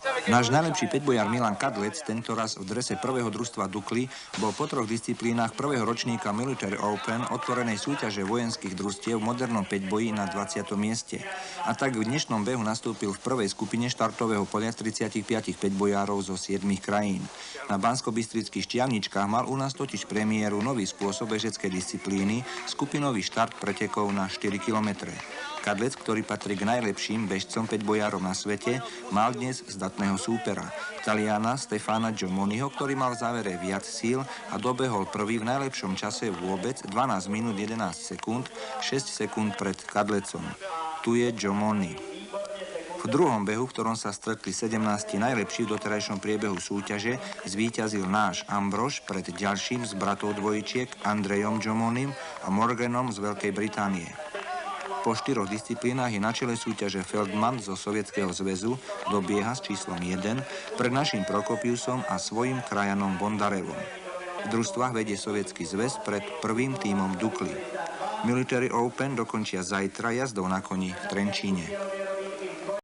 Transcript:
Náš najlepší päťbojár Milan Kadlec, tentoraz v drese prvého družstva Dukly, bol po 3 disciplínach prvého ročníka Military Open otvorenej súťaže vojenských družstiev v modernom päťboji na 20. mieste. A tak v dnešnom behu nastúpil v prvej skupine štartového polia z 35 päťbojárov zo 7 krajín. Na banskobystrických Štiavničkách mal u nás totiž premiéru nový spôsob bežeckej disciplíny, skupinový štart pretekov na 4 kilometre. Kadlec, ktorý patrí k najlepším bežcom päťbojárov na svete, mal dnes zdatného súpera, Taliana Stefana Giomoniho, ktorý mal v závere viac síl a dobehol prvý v najlepšom čase vôbec 12 minút 11 sekúnd, 6 sekúnd pred Kadlecom. Tu je Giomoni. V druhom behu, v ktorom sa stretli 17 najlepší v doterajšom priebehu súťaže, zvíťazil náš Ambrož pred ďalším z bratov dvojičiek Andrejom Giomonim a Morganom z Veľkej Británie. Po 4 disciplínach je na čele súťaže Feldman zo Sovietskeho zväzu, dobieha s číslom 1 pred naším Prokopiusom a svojim krajanom Bondarevom. V družstvách vedie Sovietsky zväz pred prvým tímom Dukly. Military Open dokončia zajtra jazdou na koni v Trenčíne.